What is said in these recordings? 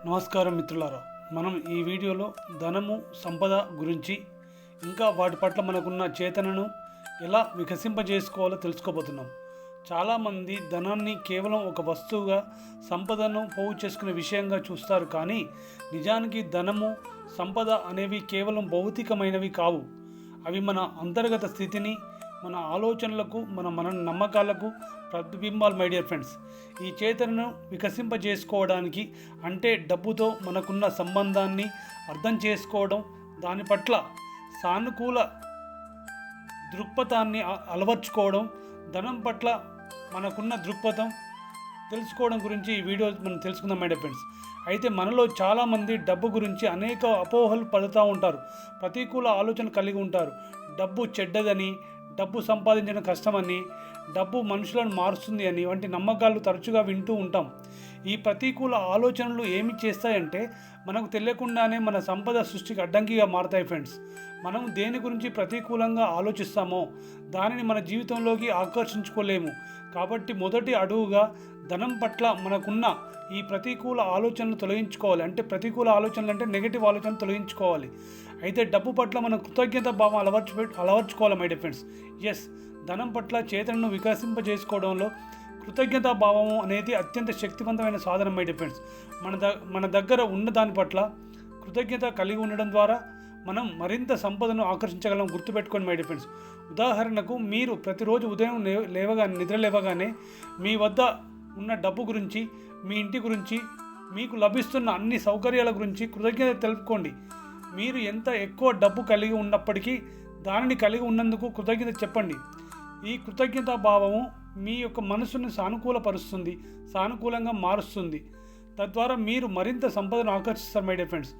నమస్కారం మిత్రులారా, మనం ఈ వీడియోలో ధనము సంపద గురించి ఇంకా వాటి పట్ల మనకున్న చేతనను ఎలా వికసింపజేసుకోవాలో తెలుసుకోబోతున్నాం. చాలామంది ధనాన్ని కేవలం ఒక వస్తువుగా, సంపదను పోగు చేసుకునే విషయంగా చూస్తారు. కానీ నిజానికి ధనము సంపద అనేవి కేవలం భౌతికమైనవి కావు. అవి మన అంతర్గత స్థితిని, మన ఆలోచనలకు, మన నమ్మకాలకు ప్రతిబింబాలు. మై డియర్ ఫ్రెండ్స్, ఈ చేతనను వికసింపజేసుకోవడానికి అంటే డబ్బుతో మనకున్న సంబంధాన్ని అర్థం చేసుకోవడం, దాని పట్ల సానుకూల దృక్పథాన్ని అలవర్చుకోవడం, ధనం పట్ల మనకున్న దృక్పథం తెలుసుకోవడం గురించి ఈ వీడియో మనం తెలుసుకుందాం. మై డియర్ ఫ్రెండ్స్, అయితే మనలో చాలామంది డబ్బు గురించి అనేక అపోహలు పడుతూ ఉంటారు. ప్రతికూల ఆలోచన కలిగి ఉంటారు. డబ్బు చెడ్డదని, డబ్బు సంపాదించడం కష్టమని, డబ్బు మనుషులను మారుస్తుంది అని వంటి నమ్మకాలు తరచుగా వింటూ ఉంటాం. ఈ ప్రతికూల ఆలోచనలు ఏమి చేస్తాయంటే మనకు తెలియకుండానే మన సంపద సృష్టికి అడ్డంకిగా మారతాయి. ఫ్రెండ్స్, మనం దేని గురించి ప్రతికూలంగా ఆలోచిస్తామో దానిని మన జీవితంలోకి ఆకర్షించుకోలేము. కాబట్టి మొదటి అడుగుగా ధనం పట్ల మనకున్న ఈ ప్రతికూల ఆలోచనలు తొలగించుకోవాలి. అంటే ప్రతికూల ఆలోచనలు అంటే నెగిటివ్ ఆలోచనలు తొలగించుకోవాలి. అయితే డబ్బు పట్ల మన కృతజ్ఞత భావం అలవర్చుకోవాలి. మై డియర్ ఫ్రెండ్స్, ఎస్, ధనం పట్ల చేతనను వికసింపజేసుకోవడంలో కృతజ్ఞతా భావము అనేది అత్యంత శక్తివంతమైన సాధనం. మై డియర్ ఫ్రెండ్స్, మన దగ్గర ఉన్న దాని పట్ల కృతజ్ఞత కలిగి ఉండడం ద్వారా మనం మరింత సంపదను ఆకర్షించగలం. గుర్తుపెట్టుకోండి మై డియర్ ఫ్రెండ్స్. ఉదాహరణకు, మీరు ప్రతిరోజు ఉదయం నిద్ర లేవగానే మీ వద్ద ఉన్న డబ్బు గురించి, మీ ఇంటి గురించి, మీకు లభిస్తున్న అన్ని సౌకర్యాల గురించి కృతజ్ఞత తెలుపుకోండి. మీరు ఎంత ఎక్కువ డబ్బు కలిగి ఉన్నప్పటికీ దానిని కలిగి ఉన్నందుకు కృతజ్ఞత చెప్పండి. ఈ కృతజ్ఞతా భావము మీ యొక్క మనసును సానుకూలపరుస్తుంది, సానుకూలంగా మారుస్తుంది. తద్వారా మీరు మరింత సంపదను ఆకర్షిస్తారు. మై డియర్ ఫ్రెండ్స్,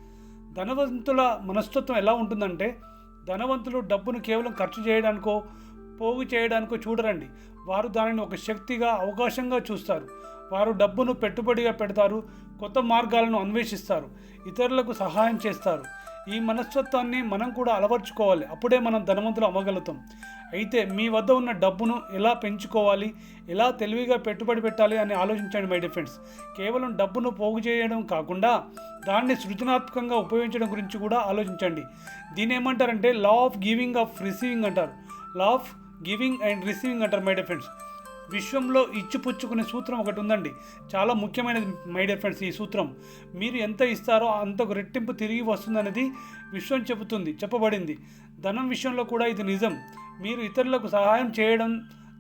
ధనవంతుల మనస్తత్వం ఎలా ఉంటుందంటే, ధనవంతులు డబ్బును కేవలం ఖర్చు చేయడానికో, పోగు చేయడానికో చూడరండి. వారు దానిని ఒక శక్తిగా, అవకాశంగా చూస్తారు. వారు డబ్బును పెట్టుబడిగా పెడతారు, కొత్త మార్గాలను అన్వేషిస్తారు, ఇతరులకు సహాయం చేస్తారు. ఈ మనస్తత్వాన్ని మనం కూడా అలవర్చుకోవాలి. అప్పుడే మనం ధనవంతులు అవ్వగలుగుతాం. అయితే మీ వద్ద ఉన్న డబ్బును ఎలా పెంచుకోవాలి, ఎలా తెలివిగా పెట్టుబడి పెట్టాలి అని ఆలోచించండి. మై డియర్ ఫ్రెండ్స్, కేవలం డబ్బును పోగు చేయడం కాకుండా దాన్ని సృజనాత్మకంగా ఉపయోగించడం గురించి కూడా ఆలోచించండి. దీని ఏమంటారంటే law of giving of receiving అంటారు. Law of giving and receiving అంటారు. మై డియర్ ఫ్రెండ్స్, విశ్వంలో ఇచ్చిపుచ్చుకునే సూత్రం ఒకటి ఉందండి, చాలా ముఖ్యమైనది. మై డియర్ ఫ్రెండ్స్, ఈ సూత్రం మీరు ఎంత ఇస్తారో అంతకు రెట్టింపు తిరిగి వస్తుందనేది విశ్వం చెప్పబడింది. ధనం విషయంలో కూడా ఇది నిజం. మీరు ఇతరులకు సహాయం చేయడం,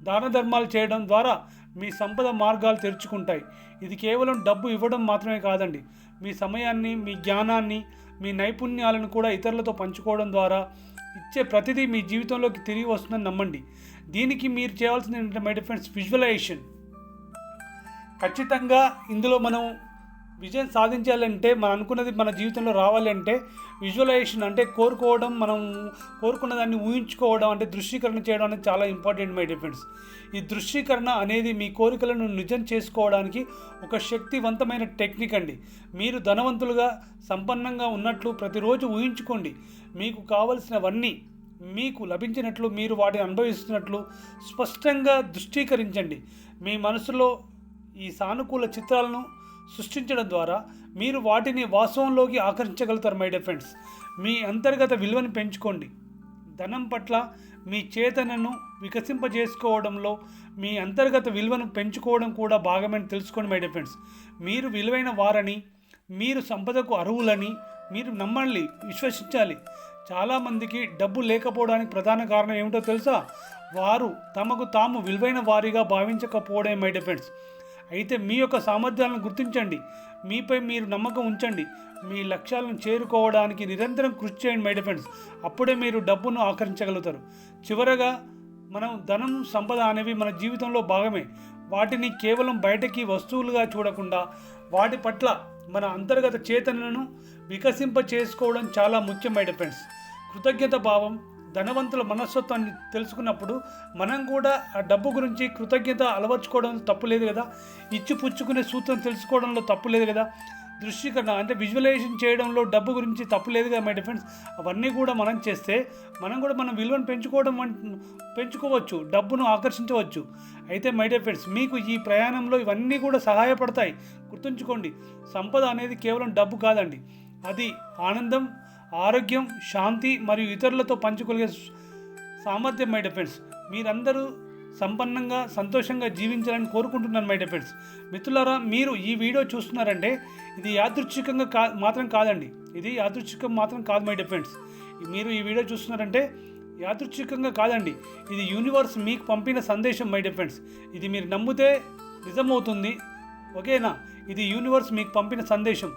దాన ధర్మాలు చేయడం ద్వారా మీ సంపద మార్గాలు తెరుచుకుంటాయి. ఇది కేవలం డబ్బు ఇవ్వడం మాత్రమే కాదండి, మీ సమయాన్ని, మీ జ్ఞానాన్ని, మీ నైపుణ్యాలను కూడా ఇతరులతో పంచుకోవడం ద్వారా ఇచ్చే ప్రతిదీ మీ జీవితంలోకి తిరిగి వస్తుందని నమ్మండి. దీనికి మీరు చేయాల్సింది ఏంటంటే మై డియర్ ఫ్రెండ్స్, విజువలైజేషన్. ఖచ్చితంగా ఇందులో మనం విజయం సాధించాలంటే, మనం అనుకున్నది మన జీవితంలో రావాలి అంటే విజువలైజేషన్ అంటే కోరుకోవడం, మనం కోరుకున్న దాన్ని ఊహించుకోవడం, అంటే దృశ్యీకరణ చేయడం అనేది చాలా ఇంపార్టెంట్. మై డియర్ ఫ్రెండ్స్, ఈ దృశ్యీకరణ అనేది మీ కోరికలను నిజం చేసుకోవడానికి ఒక శక్తివంతమైన టెక్నిక్ అండి. మీరు ధనవంతులుగా, సంపన్నంగా ఉన్నట్లు ప్రతిరోజు ఊహించుకోండి. మీకు కావలసినవన్నీ మీకు లభించినట్లు, మీరు వాటిని అనుభవిస్తున్నట్లు స్పష్టంగా దృష్టీకరించండి. మీ మనసులో ఈ సానుకూల చిత్రాలను సృష్టించడం ద్వారా మీరు వాటిని వాస్తవంలోకి ఆకర్షించగలుగుతారు. మై డియర్ ఫ్రెండ్స్, మీ అంతర్గత విలువను పెంచుకోండి. ధనం పట్ల మీ చేతనను వికసింపజేసుకోవడంలో మీ అంతర్గత విలువను పెంచుకోవడం కూడా భాగమని తెలుసుకోండి. మై డియర్ ఫ్రెండ్స్, మీరు విలువైన వారని, మీరు సంపదకు అర్హులని మీరు నమ్మాలి, విశ్వసించాలి. చాలామందికి డబ్బు లేకపోవడానికి ప్రధాన కారణం ఏమిటో తెలుసా? వారు తమకు తాము విలువైన వారిగా భావించకపోవడమే. మై డియర్ ఫ్రెండ్స్, అయితే మీ యొక్క సామర్థ్యాలను గుర్తించండి, మీపై మీరు నమ్మకం ఉంచండి, మీ లక్ష్యాలను చేరుకోవడానికి నిరంతరం కృషి చేయండి. మై డియర్ ఫ్రెండ్స్, అప్పుడే మీరు డబ్బును ఆకర్షించగలుగుతారు. చివరగా, మనం ధనం, సంపద అనేవి మన జీవితంలో భాగమే. వాటిని కేవలం బయటకి వస్తువులుగా చూడకుండా వాటి పట్ల మన అంతర్గత చేతనను వికసింప చేసుకోవడం చాలా ముఖ్యం. మై డియర్ ఫ్రెండ్స్, కృతజ్ఞత భావం, ధనవంతుల మనస్తత్వాన్ని తెలుసుకున్నప్పుడు మనం కూడా ఆ డబ్బు గురించి కృతజ్ఞత అలవర్చుకోవడం తప్పు లేదు కదా. ఇచ్చిపుచ్చుకునే సూత్రం తెలుసుకోవడంలో తప్పు లేదు కదా. దృశ్యీకరణ అంటే విజువలైజేషన్ చేయడంలో డబ్బు గురించి తప్పు లేదు కదా మై డియర్ ఫ్రెండ్స్. అవన్నీ కూడా మనం చేస్తే మనం కూడా మన విలువను పెంచుకోవచ్చు, డబ్బును ఆకర్షించవచ్చు. అయితే మై డియర్ ఫ్రెండ్స్, మీకు ఈ ప్రయాణంలో ఇవన్నీ కూడా సహాయపడతాయి. గుర్తుంచుకోండి, సంపద అనేది కేవలం డబ్బు కాదండి, అది ఆనందం, ఆరోగ్యం, శాంతి మరియు ఇతరులతో పంచుకోగలిగే సామర్థ్యం మై డియర్ ఫ్రెండ్స్. మీరందరూ సంపన్నంగా సంతోషంగా జీవించాలని కోరుకుంటున్నాను మై డియర్ ఫ్రెండ్స్. మిత్రులారా, మీరు ఈ వీడియో చూస్తున్నారంటే ఇది యాదృచ్ఛికంగా మాత్రం కాదండి, ఇది యాదృచ్ఛికం మాత్రం కాదు మై డియర్ ఫ్రెండ్స్. మీరు ఈ వీడియో చూస్తున్నారంటే యాదృచ్ఛికంగా కాదండి, ఇది యూనివర్స్ మీకు పంపిన సందేశం మై డియర్ ఫ్రెండ్స్. ఇది మీరు నమ్మితే నిజమవుతుంది, ఓకేనా? ఇది యూనివర్స్ మీకు పంపిన సందేశం.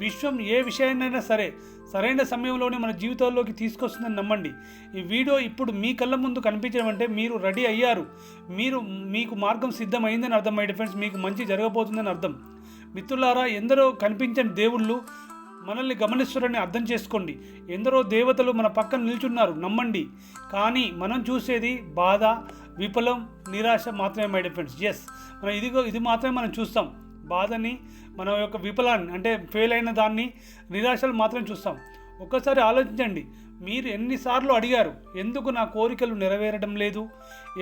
విశ్వం ఏ విషయాన్నైనా సరే సరైన సమయంలోనే మన జీవితాల్లోకి తీసుకొస్తుందని నమ్మండి. ఈ వీడియో ఇప్పుడు మీ కళ్ళ ముందు కనిపించడం అంటే మీరు రెడీ అయ్యారు, మీకు మార్గం సిద్ధమైందని అర్థం మై డియర్ ఫ్రెండ్స్. మీకు మంచి జరగబోతుందని అర్థం. మిత్రులారా, ఎందరో కనిపించని దేవుళ్ళు మనల్ని గమనిస్తారని అర్థం చేసుకోండి. ఎందరో దేవతలు మన పక్కన నిల్చున్నారు, నమ్మండి. కానీ మనం చూసేది బాధ, విఫలం, నిరాశ మాత్రమే మై డియర్ ఫ్రెండ్స్. ఎస్, మనం ఇది మాత్రమే మనం చూస్తాం. బాధని, మన యొక్క విఫలాన్ని అంటే ఫెయిల్ అయిన దాన్ని, నిరాశలు మాత్రం చూస్తాం. ఒక్కసారి ఆలోచించండి, మీరు ఎన్నిసార్లు అడిగారు ఎందుకు నా కోరికలు నెరవేరడం లేదు,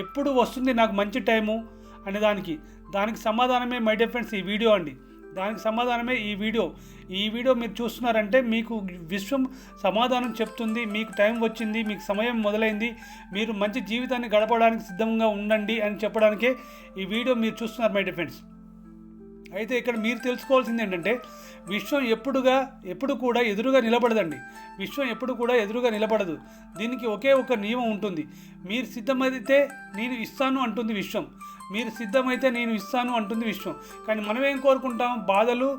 ఎప్పుడు వస్తుంది నాకు మంచి టైము అనే దానికి సమాధానమే మై డియర్ ఫ్రెండ్స్ ఈ వీడియో అండి. దానికి సమాధానమే ఈ వీడియో మీరు చూస్తున్నారంటే మీకు విశ్వం సమాధానం చెప్తుంది. మీకు టైం వచ్చింది, మీకు సమయం మొదలైంది, మీరు మంచి జీవితాన్ని గడపడానికి సిద్ధంగా ఉండండి అని చెప్పడానికే ఈ వీడియో మీరు చూస్తున్నారు మై డియర్ ఫ్రెండ్స్. అయితే ఇక్కడ మీరు తెలుసుకోవాల్సింది ఏంటంటే, విశ్వం ఎప్పుడు కూడా ఎదురుగా నిలబడదండి. విశ్వం ఎప్పుడు కూడా ఎదురుగా నిలబడదు. దీనికి ఒకే ఒక నియమం ఉంటుంది. మీరు సిద్ధమైతే నేను ఇస్తాను అంటుంది విశ్వం, మీరు సిద్ధమైతే నేను ఇస్తాను అంటుంది విశ్వం. కానీ మనం ఏం కోరుకుంటాం? బాధలు,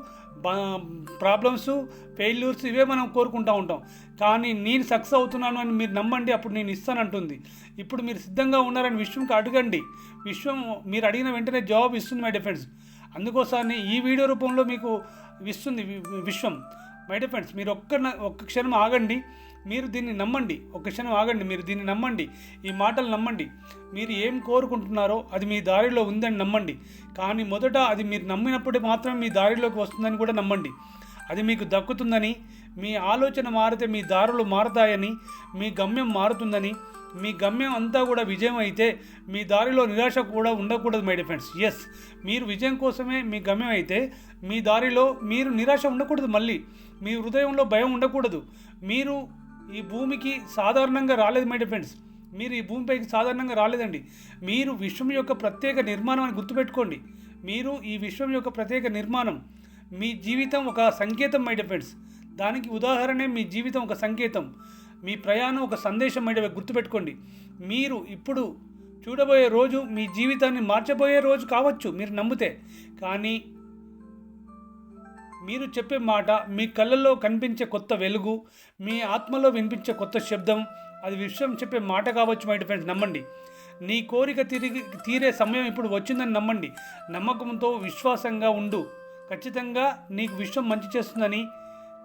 ప్రాబ్లమ్స్, ఫెయిల్యూర్స్, ఇవే మనం కోరుకుంటూ ఉంటాం. కానీ నేను సక్సెస్ అవుతున్నాను అని మీరు నమ్మండి, అప్పుడు నేను ఇస్తానంటుంది. ఇప్పుడు మీరు సిద్ధంగా ఉన్నారని విశ్వంకి అడగండి. విశ్వం మీరు అడిగిన వెంటనే జవాబు ఇస్తుంది మై డియర్ ఫ్రెండ్స్. అందుకోసాన్ని ఈ వీడియో రూపంలో మీకు ఇస్తుంది విశ్వం మై డియర్ ఫ్రెండ్స్. మీరు ఒక్క క్షణం ఆగండి, మీరు దీన్ని నమ్మండి. ఒక్క క్షణం ఆగండి, మీరు దీన్ని నమ్మండి, ఈ మాటలు నమ్మండి. మీరు ఏం కోరుకుంటున్నారో అది మీ దారిలో ఉందని నమ్మండి. కానీ మొదట అది మీరు నమ్మినప్పుడు మాత్రమే మీ దారిలోకి వస్తుందని కూడా నమ్మండి. అది మీకు దక్కుతుందని, మీ ఆలోచన మారితే మీ దారులు మారతాయని, మీ గమ్యం మారుతుందని. మీ గమ్యం అంతా కూడా విజయం అయితే మీ దారిలో నిరాశ కూడా ఉండకూడదు మై డియర్ ఫ్రెండ్స్. ఎస్, మీరు విజయం కోసమే మీ గమ్యం అయితే మీ దారిలో మీరు నిరాశ ఉండకూడదు. మళ్ళీ మీ హృదయంలో భయం ఉండకూడదు. మీరు ఈ భూమికి సాధారణంగా రాలేదు మై డియర్ ఫ్రెండ్స్. మీరు ఈ భూమిపైకి సాధారణంగా రాలేదండి. మీరు విశ్వం యొక్క ప్రత్యేక నిర్మాణం అని గుర్తుపెట్టుకోండి. మీరు ఈ విశ్వం యొక్క ప్రత్యేక నిర్మాణం. మీ జీవితం ఒక సంకేతం మై డియర్ ఫ్రెండ్స్. దానికి ఉదాహరణే మీ జీవితం ఒక సంకేతం, మీ ప్రయాణం ఒక సందేశం మై డియర్. గుర్తుపెట్టుకోండి, మీరు ఇప్పుడు చూడబోయే రోజు మీ జీవితాన్ని మార్చబోయే రోజు కావచ్చు మీరు నమ్మితే. కానీ మీరు చెప్పే మాట, మీ కళ్ళల్లో కనిపించే కొత్త వెలుగు, మీ ఆత్మలో వినిపించే కొత్త శబ్దం, అది విశ్వం చెప్పే మాట కావచ్చు మై డియర్ ఫ్రెండ్స్. నమ్మండి, నీ కోరిక తీరే సమయం ఇప్పుడు వచ్చిందని నమ్మండి. నమ్మకంతో విశ్వాసంగా ఉండు. ఖచ్చితంగా నీకు విశ్వం మంచి చేస్తుందని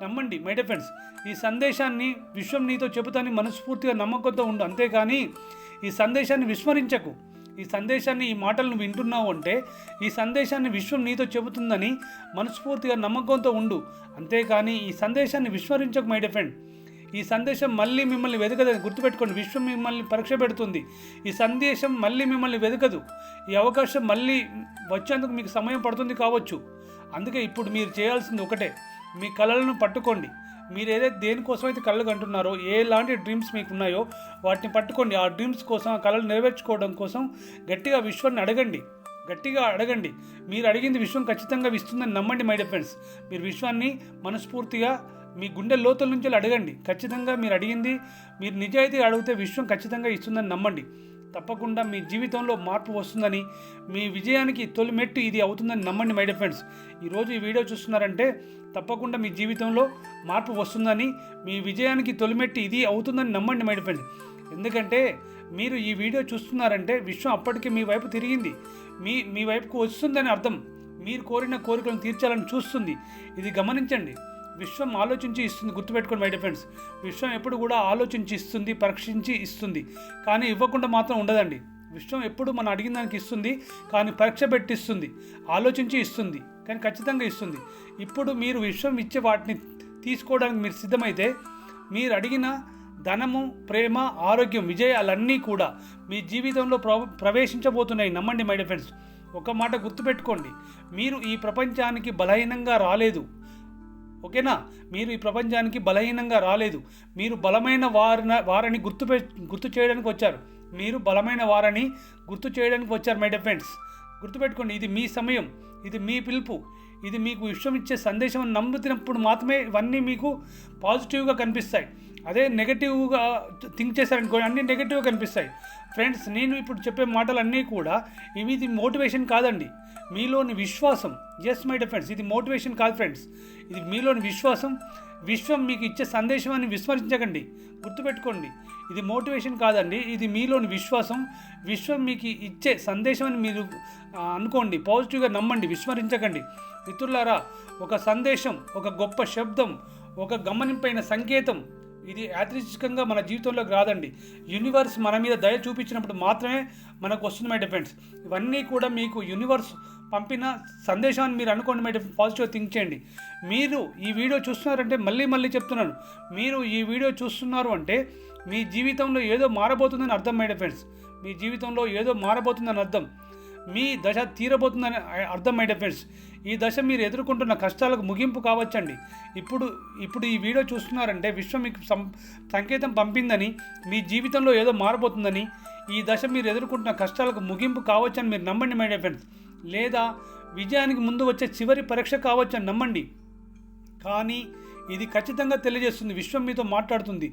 నమ్మండి మై డియర్ ఫ్రెండ్స్. ఈ సందేశాన్ని విశ్వం నీతో చెబుతాని మనస్ఫూర్తిగా నమ్మకంతో ఉండు. అంతేకాని ఈ సందేశాన్ని విస్మరించకు. ఈ సందేశాన్ని, ఈ మాటలను వింటున్నావు అంటే ఈ సందేశాన్ని విశ్వం నీతో చెబుతుందని మనస్ఫూర్తిగా నమ్మకంతో ఉండు. అంతేకాని ఈ సందేశాన్ని విస్మరించకు మై డియర్ ఫ్రెండ్. ఈ సందేశం మళ్ళీ మిమ్మల్ని వెతకదని గుర్తుపెట్టుకోండి. విశ్వం మిమ్మల్ని పరీక్ష పెడుతుంది. ఈ సందేశం మళ్ళీ మిమ్మల్ని వెతకదు. ఈ అవకాశం మళ్ళీ వచ్చేందుకు మీకు సమయం పడుతుంది కావచ్చు. అందుకే ఇప్పుడు మీరు చేయాల్సింది ఒకటే, మీ కళలను పట్టుకోండి. మీరు ఏదైతే దేనికోసం అయితే కళలు కంటున్నారో, ఎలాంటి డ్రీమ్స్ మీకు ఉన్నాయో వాటిని పట్టుకోండి. ఆ డ్రీమ్స్ కోసం, ఆ కళలు నెరవేర్చుకోవడం కోసం గట్టిగా విశ్వాన్ని అడగండి. మీరు అడిగింది విశ్వం ఖచ్చితంగా ఇస్తుందని నమ్మండి మై డియర్ ఫ్రెండ్స్. మీరు విశ్వాన్ని మనస్ఫూర్తిగా మీ గుండె లోతుల నుంచి అడగండి. ఖచ్చితంగా మీరు అడిగింది, మీరు నిజాయితీగా అడిగితే విశ్వం ఖచ్చితంగా ఇస్తుందని నమ్మండి. తప్పకుండా మీ జీవితంలో మార్పు వస్తుందని, మీ విజయానికి తొలి మెట్టు ఇది అవుతుందని నమ్మండి మై డియర్ ఫ్రెండ్స్. ఈరోజు ఈ వీడియో చూస్తున్నారంటే తప్పకుండా మీ జీవితంలో మార్పు వస్తుందని, మీ విజయానికి తొలి మెట్టు ఇది అవుతుందని నమ్మండి మై డియర్ ఫ్రెండ్స్. ఎందుకంటే మీరు ఈ వీడియో చూస్తున్నారంటే విశ్వం అప్పటికే మీ వైపు తిరిగింది, మీ వైపుకు వస్తుందని అర్థం. మీరు కోరిన కోరికలను తీర్చాలని చూస్తుంది. ఇది గమనించండి. విశ్వం ఆలోచించి ఇస్తుంది. గుర్తుపెట్టుకోండి మై డియర్ ఫ్రెండ్స్. విశ్వం ఎప్పుడు కూడా ఆలోచించి ఇస్తుంది, పరీక్షించి ఇస్తుంది. కానీ ఇవ్వకుండా మాత్రం ఉండదండి. విశ్వం ఎప్పుడు మనం అడిగిన దానికి ఇస్తుంది, కానీ పరీక్ష పెట్టిస్తుంది, ఆలోచించి ఇస్తుంది, కానీ ఖచ్చితంగా ఇస్తుంది. ఇప్పుడు మీరు విశ్వం ఇచ్చే వాటిని తీసుకోవడానికి మీరు సిద్ధమైతే మీరు అడిగిన ధనము, ప్రేమ, ఆరోగ్యం, విజయాలన్నీ కూడా మీ జీవితంలో ప్రవేశించబోతున్నాయి. నమ్మండి మై డియర్ ఫ్రెండ్స్. ఒక మాట గుర్తుపెట్టుకోండి, మీరు ఈ ప్రపంచానికి బలహీనంగా రాలేదు. ఓకేనా? మీరు ఈ ప్రపంచానికి బలహీనంగా రాలేదు. మీరు బలమైన వారని గుర్తు చేయడానికి వచ్చారు. మీరు బలమైన వారని గుర్తు చేయడానికి వచ్చారు మై డియర్ ఫ్రెండ్స్. గుర్తుపెట్టుకోండి, ఇది మీ సమయం, ఇది మీ పిలుపు, ఇది మీకు విశ్వం ఇచ్చే సందేశం అని నమ్ముతున్నప్పుడు మాత్రమే ఇవన్నీ మీకు పాజిటివ్గా కనిపిస్తాయి. అదే నెగటివ్గా థింక్ చేశారనుకోండి, అన్నీ నెగటివ్గా కనిపిస్తాయి. ఫ్రెండ్స్, నేను ఇప్పుడు చెప్పే మాటలన్నీ కూడా ఇది మోటివేషన్ కాదండి, మీలోని విశ్వాసం. ఎస్ మై డియర్ ఫ్రెండ్స్, ఇది మోటివేషన్ కాదు ఫ్రెండ్స్, ఇది మీలోని విశ్వాసం. విశ్వం మీకు ఇచ్చే సందేశాన్ని విస్మరించకండి. గుర్తుపెట్టుకోండి, ఇది మోటివేషన్ కాదండి, ఇది మీలోని విశ్వాసం. విశ్వం మీకు ఇచ్చే సందేశం అని మీరు అనుకోండి, పాజిటివ్గా నమ్మండి, విస్మరించకండి. మిత్రులారా, ఒక సందేశం, ఒక గొప్ప శబ్దం, ఒక గమనింపైన సంకేతం ఇది యాదృచ్ఛికంగా మన జీవితంలోకి రాదండి. యూనివర్స్ మన మీద దయ చూపించినప్పుడు మాత్రమే మనకు వస్తుంది మై డియర్ ఫ్రెండ్స్. ఇవన్నీ కూడా మీకు యూనివర్స్ పంపిన సందేశాన్ని మీరు అనుకోండి మై డియర్ ఫ్రెండ్స్. పాజిటివ్గా థింక్ చేయండి. మీరు ఈ వీడియో చూస్తున్నారంటే మళ్ళీ చెప్తున్నాను, మీరు ఈ వీడియో చూస్తున్నారు అంటే మీ జీవితంలో ఏదో మారబోతుందని అర్థం మై డియర్ ఫ్రెండ్స్. మీ జీవితంలో ఏదో మారబోతుందని అర్థం, మీ దశ తీరబోతుందని అర్థం మై డియర్ ఫ్రెండ్స్. ఈ దశ మీరు ఎదుర్కొంటున్న కష్టాలకు ముగింపు కావచ్చండి. ఇప్పుడు ఈ వీడియో చూస్తున్నారంటే విశ్వం మీకు సంకేతం పంపిందని, మీ జీవితంలో ఏదో మారబోతుందని, ఈ దశ మీరు ఎదుర్కొంటున్న కష్టాలకు ముగింపు కావచ్చని మీరు నమ్మండి మై డియర్ ఫ్రెండ్స్. లేదా విజయానికి ముందు వచ్చే చివరి పరీక్ష కావచ్చని నమ్మండి. కానీ ఇది ఖచ్చితంగా తెలియజేస్తుంది, విశ్వం మీతో మాట్లాడుతుంది.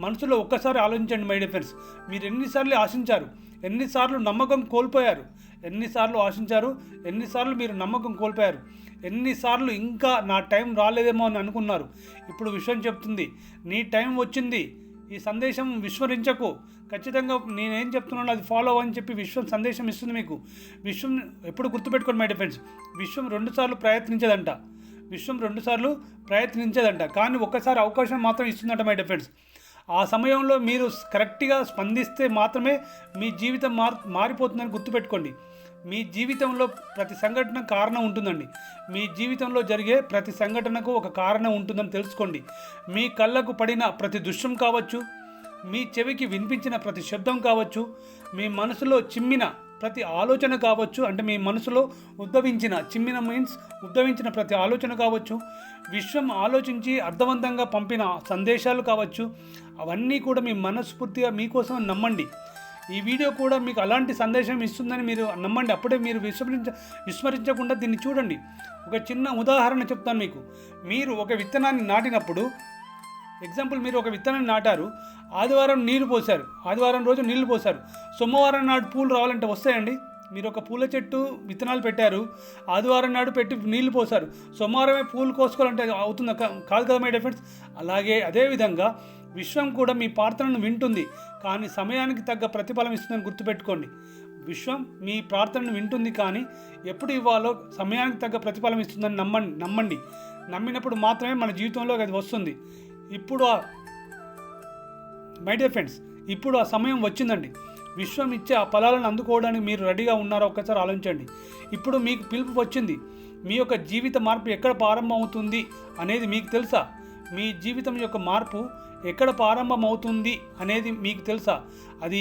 మనసులో ఒక్కసారి ఆలోచించండి మై డియర్ ఫ్రెండ్స్. మీరు ఎన్నిసార్లు ఆశించారు, ఎన్నిసార్లు నమ్మకం కోల్పోయారు, ఎన్నిసార్లు ఆశించారు, ఎన్నిసార్లు మీరు నమ్మకం కోల్పోయారు, ఎన్నిసార్లు ఇంకా నా టైం రాలేదేమో అని అనుకున్నారు. ఇప్పుడు విశ్వం చెప్తుంది, నీ టైం వచ్చింది, ఈ సందేశం విస్మరించకు. ఖచ్చితంగా నేనేం చెప్తున్నానో అది ఫాలో అని చెప్పి విశ్వం సందేశం ఇస్తుంది మీకు. విశ్వం ఎప్పుడు గుర్తుపెట్టుకోండి మై డియర్ ఫ్రెండ్స్, విశ్వం 2 సార్లు ప్రయత్నించదంట. విశ్వం 2 సార్లు ప్రయత్నించదంట, కానీ ఒక్కసారి అవకాశం మాత్రం ఇస్తుందంట మై డియర్ ఫ్రెండ్స్. ఆ సమయంలో మీరు కరెక్ట్గా స్పందిస్తే మాత్రమే మీ జీవితం మారిపోతుందని గుర్తుపెట్టుకోండి. మీ జీవితంలో ప్రతి సంఘటన కారణం ఉంటుందండి. మీ జీవితంలో జరిగే ప్రతి సంఘటనకు ఒక కారణం ఉంటుందని తెలుసుకోండి. మీ కళ్ళకు పడిన ప్రతి దృశ్యం కావచ్చు, మీ చెవికి వినిపించిన ప్రతి శబ్దం కావచ్చు, మీ మనసులో చిమ్మిన ప్రతి ఆలోచన కావచ్చు, అంటే మీ మనసులో ఉద్భవించిన ప్రతి ఆలోచన కావచ్చు, విశ్వం ఆలోచించి అర్థవంతంగా పంపిన సందేశాలు కావచ్చు, అవన్నీ కూడా మీ మనస్ఫూర్తిగా మీకోసం నమ్మండి. ఈ వీడియో కూడా మీకు అలాంటి సందేశం ఇస్తుందని మీరు నమ్మండి. అప్పుడే మీరు విస్మరించకుండా దీన్ని చూడండి. ఒక చిన్న ఉదాహరణ చెప్తాను మీకు. మీరు ఒక విత్తనాన్ని నాటినప్పుడు, ఎగ్జాంపుల్, మీరు ఒక విత్తనాన్ని నాటారు, ఆదివారం నీళ్లు పోశారు, ఆదివారం రోజు నీళ్లు పోశారు, సోమవారం నాడు పూలు రావాలంటే వస్తాయండి? మీరు ఒక పూల చెట్టు విత్తనాలు పెట్టారు, ఆదివారం నాడు పెట్టి నీళ్లు పోశారు, సోమవారమే పూలు కోసుకోవాలంటే అవుతుందా? కాదు కదా మై డియర్ ఫ్రెండ్స్. అలాగే అదేవిధంగా విశ్వం కూడా మీ ప్రార్థనను వింటుంది, కానీ సమయానికి తగ్గ ప్రతిఫలం ఇస్తుందని గుర్తుపెట్టుకోండి. విశ్వం మీ ప్రార్థనను వింటుంది, కానీ ఎప్పుడు ఇవ్వాలో సమయానికి తగ్గ ప్రతిఫలం ఇస్తుందని నమ్మండి. నమ్మినప్పుడు మాత్రమే మన జీవితంలోకి అది వస్తుంది. ఇప్పుడు మై డియర్ ఫ్రెండ్స్, ఇప్పుడు ఆ సమయం వచ్చిందండి. విశ్వం ఇచ్చే ఆ ఫలాలను అందుకోవడానికి మీరు రెడీగా ఉన్నారో ఒక్కసారి ఆలోచించండి. ఇప్పుడు మీకు పిలుపు వచ్చింది. మీ యొక్క జీవిత మార్పు ఎక్కడ ప్రారంభమవుతుంది అనేది మీకు తెలుసా? మీ జీవితం యొక్క మార్పు ఎక్కడ ప్రారంభమవుతుంది అనేది మీకు తెలుసా? అది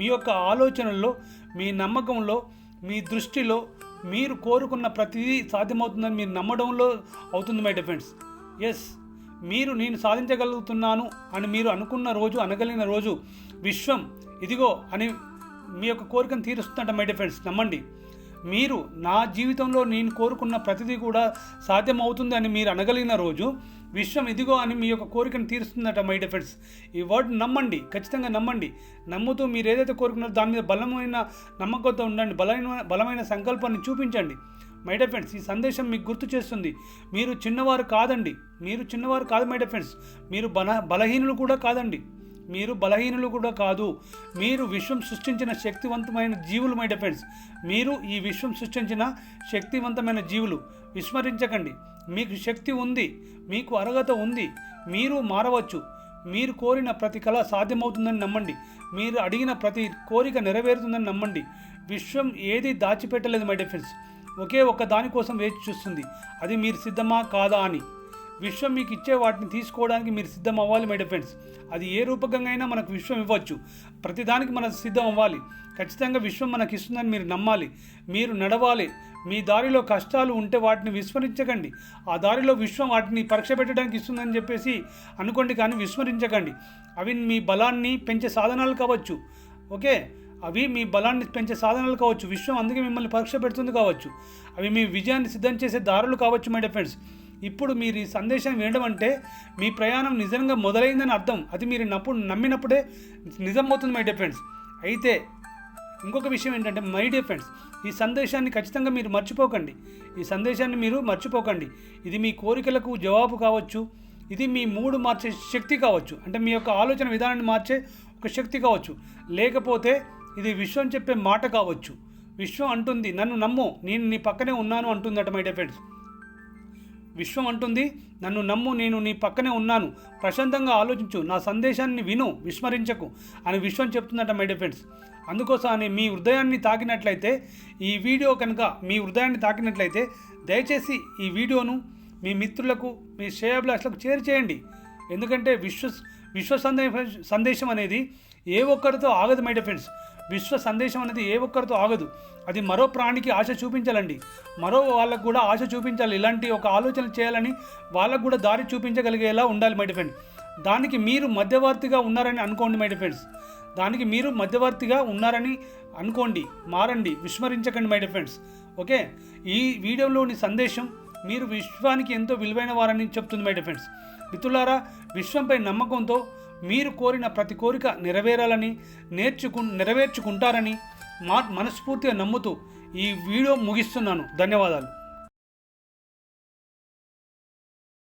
మీ యొక్క ఆలోచనల్లో, మీ నమ్మకంలో, మీ దృష్టిలో మీరు కోరుకున్న ప్రతిదీ సాధ్యమవుతుందని మీరు నమ్మడంలో అవుతుంది మై డియర్ ఫ్రెండ్స్. ఎస్, మీరు నేను సాధించగలుగుతున్నాను అని మీరు అనుకున్న రోజు, అనగలిగిన రోజు విశ్వం ఇదిగో అని మీ యొక్క కోరికను తీరుస్తుందంట మై డియర్ ఫ్రెండ్స్. నమ్మండి. మీరు నా జీవితంలో నేను కోరుకున్న ప్రతిదీ కూడా సాధ్యమవుతుంది అని మీరు అనగలిగిన రోజు విశ్వం ఇదిగో అని మీ యొక్క కోరికను తీరుస్తుందట మై డియర్ ఫ్రెండ్స్. ఈ వర్డ్ నమ్మండి, ఖచ్చితంగా నమ్మండి. నమ్ముతూ మీరు ఏదైతే కోరుకున్నారో దాని మీద బలమైన నమ్మకంతో ఉండండి, బలమైన సంకల్పాన్ని చూపించండి మై డియర్ ఫ్రెండ్స్. ఈ సందేశం మీకు గుర్తు చేస్తుంది, మీరు చిన్నవారు కాదండి, మీరు చిన్నవారు కాదు మై డియర్ ఫ్రెండ్స్. మీరు బలహీనులు కూడా కాదండి, మీరు బలహీనులు కూడా కాదు. మీరు విశ్వం సృష్టించిన శక్తివంతమైన జీవులు మై డియర్ ఫ్రెండ్స్. మీరు ఈ విశ్వం సృష్టించిన శక్తివంతమైన జీవులు. విస్మరించకండి. మీకు శక్తి ఉంది, మీకు అర్హత ఉంది, మీరు మారవచ్చు. మీరు కోరిన ప్రతి కళ సాధ్యమవుతుందని నమ్మండి. మీరు అడిగిన ప్రతి కోరిక నెరవేరుతుందని నమ్మండి. విశ్వం ఏది దాచిపెట్టలేదు మై డియర్ ఫ్రెండ్స్. ఒకే ఒక్క దానికోసం వేచి చూస్తుంది, అది మీరు సిద్ధమా కాదా అని. విశ్వం మీకు ఇచ్చే వాటిని తీసుకోవడానికి మీరు సిద్ధం అవ్వాలి మై డియర్ ఫ్రెండ్స్. అది ఏ రూపకంగా అయినా మనకు విశ్వం ఇవ్వచ్చు. ప్రతిదానికి మనం సిద్ధం అవ్వాలి. ఖచ్చితంగా విశ్వం మనకి ఇస్తుందని మీరు నమ్మాలి. మీరు నడవాలి. మీ దారిలో కష్టాలు ఉంటే వాటిని విస్మరించకండి. ఆ దారిలో విశ్వం వాటిని పరీక్ష పెట్టడానికి ఇస్తుందని చెప్పేసి అనుకోండి, కానీ విస్మరించకండి. అవి మీ బలాన్ని పెంచే సాధనాలు కావచ్చు. ఓకే, అవి మీ బలాన్ని పెంచే సాధనాలు కావచ్చు. విశ్వం అందుకే మిమ్మల్ని పరీక్ష పెడుతుంది కావచ్చు. అవి మీ విజయాన్ని సిద్ధం చేసే దారులు కావచ్చు మై డియర్ ఫ్రెండ్స్. ఇప్పుడు మీరు ఈ సందేశం వినడం అంటే మీ ప్రయాణం నిజంగా మొదలైందని అర్థం. అది మీరు నమ్మినప్పుడే నిజం అవుతుంది మై డియర్ ఫ్రెండ్స్. అయితే ఇంకొక విషయం ఏంటంటే మై డియర్ ఫ్రెండ్స్, ఈ సందేశాన్ని ఖచ్చితంగా మీరు మర్చిపోకండి. ఈ సందేశాన్ని మీరు మర్చిపోకండి. ఇది మీ కోరికలకు జవాబు కావచ్చు. ఇది మీ మూడు మార్చే శక్తి కావచ్చు. అంటే మీ యొక్క ఆలోచన విధానాన్ని మార్చే ఒక శక్తి కావచ్చు. లేకపోతే ఇది విశ్వం చెప్పే మాట కావచ్చు. విశ్వం అంటుంది, నన్ను నమ్ము, నేను నీ పక్కనే ఉన్నాను అంటుందట మై డియర్ ఫ్రెండ్స్. విశ్వం అంటుంది, నన్ను నమ్ము, నేను నీ పక్కనే ఉన్నాను, ప్రశాంతంగా ఆలోచించు, నా సందేశాన్ని విను, విస్మరించకు అని విశ్వం చెప్తుందట మై డియర్ ఫ్రెండ్స్. అందుకోసమని మీ హృదయాన్ని తాకినట్లయితే, ఈ వీడియో కనుక మీ హృదయాన్ని తాకినట్లయితే దయచేసి ఈ వీడియోను మీ మిత్రులకు, మీ శ్రేయోభిలాషులకు షేర్ చేయండి. ఎందుకంటే విశ్వ సందేశం అనేది ఏ ఒక్కరితో ఆగదు మై డియర్ ఫ్రెండ్స్. విశ్వ సందేశం అనేది ఏ ఒక్కరితో ఆగదు. అది మరో ప్రాణికి ఆశ చూపించాలండి. మరో వాళ్ళకు కూడా ఆశ చూపించాలి. ఇలాంటి ఒక ఆలోచన చేయాలని వాళ్ళకు కూడా దారి చూపించగలిగేలా ఉండాలి మై డియర్ ఫ్రెండ్స్. దానికి మీరు మధ్యవర్తిగా ఉన్నారని అనుకోండి మై డియర్ ఫ్రెండ్స్. దానికి మీరు మధ్యవర్తిగా ఉన్నారని అనుకోండి. మారండి, విస్మరించకండి మై డియర్ ఫ్రెండ్స్. ఓకే, ఈ వీడియోలోని సందేశం మీరు విశ్వానికి ఎంతో విలువైన వారని చెప్తుంది మై డియర్ ఫ్రెండ్స్. మిత్రులారా, విశ్వంపై నమ్మకంతో మీరు కోరిన ప్రతి కోరిక నెరవేరాలని, నెరవేర్చుకుంటారని మనస్ఫూర్తిగా నమ్ముతూ ఈ వీడియో ముగిస్తున్నాను. ధన్యవాదాలు.